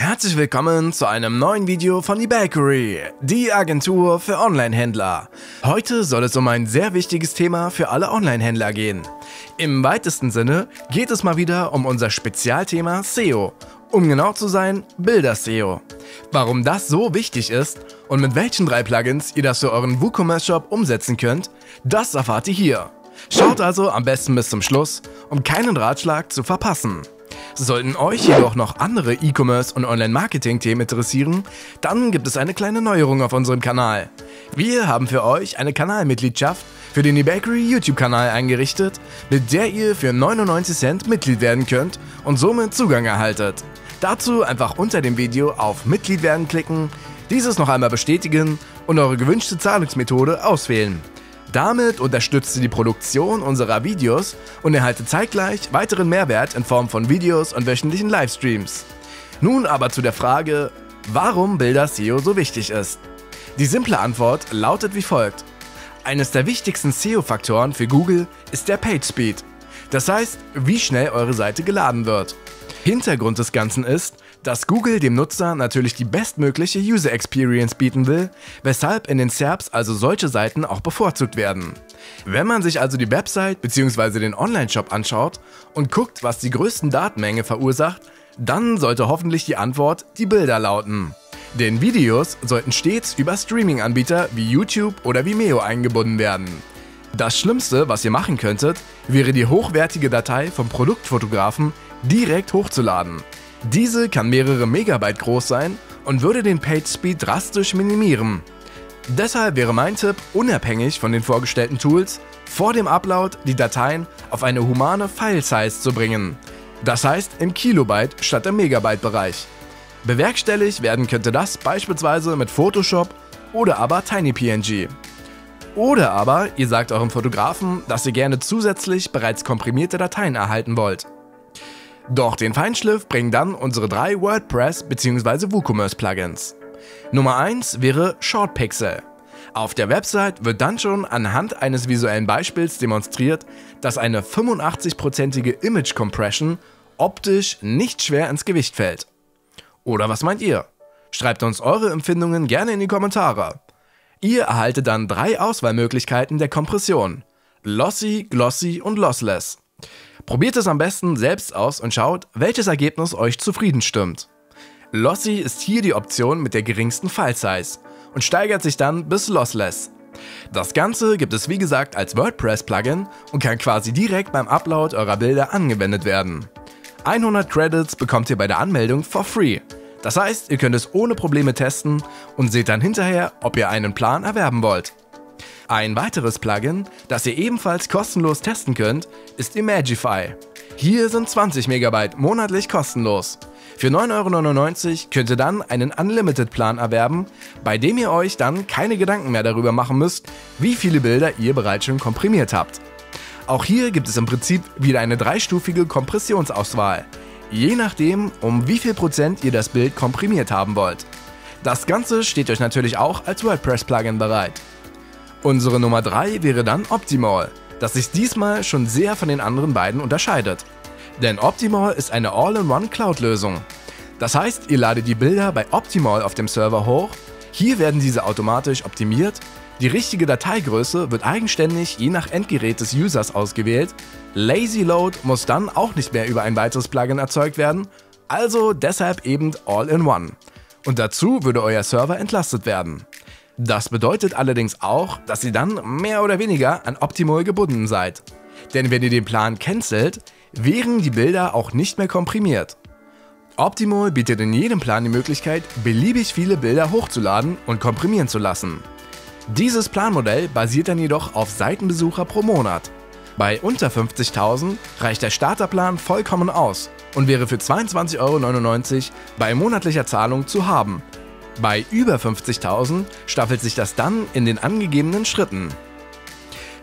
Herzlich willkommen zu einem neuen Video von eBakery, die Agentur für Online-Händler. Heute soll es um ein sehr wichtiges Thema für alle Online-Händler gehen. Im weitesten Sinne geht es mal wieder um unser Spezialthema SEO. Um genau zu sein, Bilder-SEO. Warum das so wichtig ist und mit welchen 3 Plugins ihr das für euren WooCommerce-Shop umsetzen könnt, das erfahrt ihr hier. Schaut also am besten bis zum Schluss, um keinen Ratschlag zu verpassen. Sollten euch jedoch noch andere E-Commerce- und Online-Marketing-Themen interessieren, dann gibt es eine kleine Neuerung auf unserem Kanal. Wir haben für euch eine Kanalmitgliedschaft für den eBakery YouTube-Kanal eingerichtet, mit der ihr für 99 Cent Mitglied werden könnt und somit Zugang erhaltet. Dazu einfach unter dem Video auf Mitglied werden klicken, dieses noch einmal bestätigen und eure gewünschte Zahlungsmethode auswählen. Damit unterstützt ihr die Produktion unserer Videos und erhaltet zeitgleich weiteren Mehrwert in Form von Videos und wöchentlichen Livestreams. Nun aber zu der Frage, warum Bilder-SEO so wichtig ist. Die simple Antwort lautet wie folgt. Eines der wichtigsten SEO-Faktoren für Google ist der Page Speed. Das heißt, wie schnell eure Seite geladen wird. Hintergrund des Ganzen ist, dass Google dem Nutzer natürlich die bestmögliche User Experience bieten will, weshalb in den SERPs also solche Seiten auch bevorzugt werden. Wenn man sich also die Website bzw. den Online-Shop anschaut und guckt, was die größten Datenmenge verursacht, dann sollte hoffentlich die Antwort die Bilder lauten. Denn Videos sollten stets über Streaming-Anbieter wie YouTube oder Vimeo eingebunden werden. Das Schlimmste, was ihr machen könntet, wäre die hochwertige Datei vom Produktfotografen direkt hochzuladen. Diese kann mehrere Megabyte groß sein und würde den Page Speed drastisch minimieren. Deshalb wäre mein Tipp, unabhängig von den vorgestellten Tools, vor dem Upload die Dateien auf eine humane File-Size zu bringen. Das heißt im Kilobyte statt im Megabyte-Bereich. Bewerkstelligt werden könnte das beispielsweise mit Photoshop oder aber TinyPNG. Oder aber ihr sagt eurem Fotografen, dass ihr gerne zusätzlich bereits komprimierte Dateien erhalten wollt. Doch den Feinschliff bringen dann unsere 3 WordPress bzw. WooCommerce Plugins. Nummer 1 wäre ShortPixel. Auf der Website wird dann schon anhand eines visuellen Beispiels demonstriert, dass eine 85%ige Image Compression optisch nicht schwer ins Gewicht fällt. Oder was meint ihr? Schreibt uns eure Empfindungen gerne in die Kommentare. Ihr erhaltet dann 3 Auswahlmöglichkeiten der Kompression: Lossy, Glossy und Lossless. Probiert es am besten selbst aus und schaut, welches Ergebnis euch zufrieden stimmt. Lossy ist hier die Option mit der geringsten File-Size und steigert sich dann bis Lossless. Das Ganze gibt es wie gesagt als WordPress-Plugin und kann quasi direkt beim Upload eurer Bilder angewendet werden. 100 Credits bekommt ihr bei der Anmeldung for free. Das heißt, ihr könnt es ohne Probleme testen und seht dann hinterher, ob ihr einen Plan erwerben wollt. Ein weiteres Plugin, das ihr ebenfalls kostenlos testen könnt, ist Imagify. Hier sind 20 MB monatlich kostenlos. Für 9,99 € könnt ihr dann einen Unlimited-Plan erwerben, bei dem ihr euch dann keine Gedanken mehr darüber machen müsst, wie viele Bilder ihr bereits schon komprimiert habt. Auch hier gibt es im Prinzip wieder eine 3-stufige Kompressionsauswahl, je nachdem, um wie viel Prozent ihr das Bild komprimiert haben wollt. Das Ganze steht euch natürlich auch als WordPress-Plugin bereit. Unsere Nummer 3 wäre dann Optimal, das sich diesmal schon sehr von den anderen beiden unterscheidet. Denn Optimal ist eine All-in-One-Cloud-Lösung. Das heißt, ihr ladet die Bilder bei Optimal auf dem Server hoch, hier werden diese automatisch optimiert, die richtige Dateigröße wird eigenständig je nach Endgerät des Users ausgewählt, Lazy Load muss dann auch nicht mehr über ein weiteres Plugin erzeugt werden, also deshalb eben All-in-One. Und dazu würde euer Server entlastet werden. Das bedeutet allerdings auch, dass ihr dann mehr oder weniger an Optimal gebunden seid. Denn wenn ihr den Plan cancelt, wären die Bilder auch nicht mehr komprimiert. Optimal bietet in jedem Plan die Möglichkeit, beliebig viele Bilder hochzuladen und komprimieren zu lassen. Dieses Planmodell basiert dann jedoch auf Seitenbesucher pro Monat. Bei unter 50.000 reicht der Starterplan vollkommen aus und wäre für 22,99 € bei monatlicher Zahlung zu haben. Bei über 50.000 staffelt sich das dann in den angegebenen Schritten.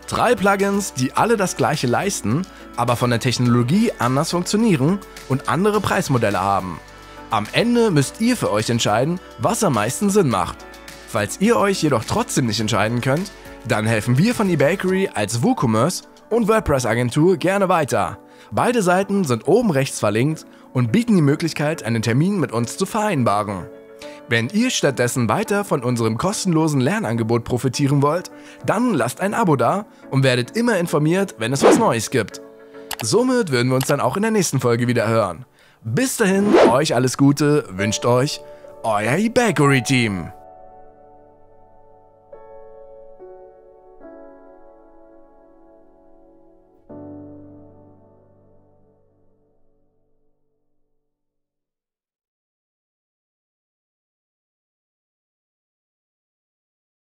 3 Plugins, die alle das gleiche leisten, aber von der Technologie anders funktionieren und andere Preismodelle haben. Am Ende müsst ihr für euch entscheiden, was am meisten Sinn macht. Falls ihr euch jedoch trotzdem nicht entscheiden könnt, dann helfen wir von eBakery als WooCommerce und WordPress-Agentur gerne weiter. Beide Seiten sind oben rechts verlinkt und bieten die Möglichkeit, einen Termin mit uns zu vereinbaren. Wenn ihr stattdessen weiter von unserem kostenlosen Lernangebot profitieren wollt, dann lasst ein Abo da und werdet immer informiert, wenn es was Neues gibt. Somit würden wir uns dann auch in der nächsten Folge wieder hören. Bis dahin, euch alles Gute, wünscht euch euer eBakery-Team.